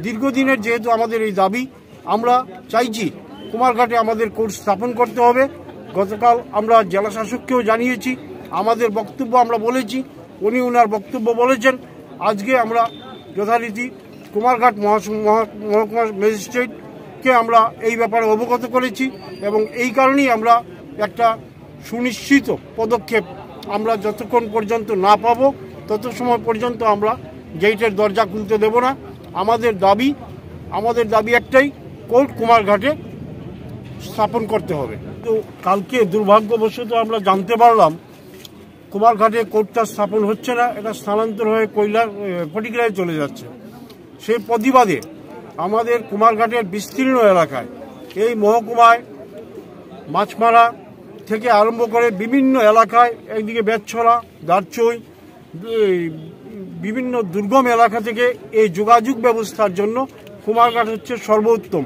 দীর্ঘদিনের যেহেতু আমাদের এই দাবি, আমরা চাইছি কুমারঘাটে আমাদের কোর্ট স্থাপন করতে হবে। গতকাল আমরা জেলা শাসককেও জানিয়েছি, আমাদের বক্তব্য আমরা বলেছি, উনি ওনার বক্তব্য বলেছেন। আজকে আমরা যথারীতি কুমারঘাট মহকুমা ম্যাজিস্ট্রেটকে আমরা এই ব্যাপারে অবগত করেছি এবং এই কারণেই আমরা একটা সুনিশ্চিত পদক্ষেপ আমরা যতক্ষণ পর্যন্ত না পাবো তত সময় পর্যন্ত আমরা গেটের দরজা খুলতে দেব না। আমাদের দাবি একটাই, কোর্ট কুমারঘাটে স্থাপন করতে হবে। তো কালকে দুর্ভাগ্যবশত আমরা জানতে পারলাম কুমারঘাটে কোর্টটা স্থাপন হচ্ছে না, এটা স্থানান্তর হয়ে ফটিকরায় চলে যাচ্ছে। সেই প্রতিবাদে আমাদের কুমারঘাটের বিস্তীর্ণ এলাকায়, এই মহকুমায় মাছমারা থেকে আরম্ভ করে বিভিন্ন এলাকায়, একদিকে বেতছড়া, দারচই, বিভিন্ন দুর্গম এলাকা থেকে এই যোগাযোগ ব্যবস্থার জন্য কুমারঘাট হচ্ছে সর্বোত্তম।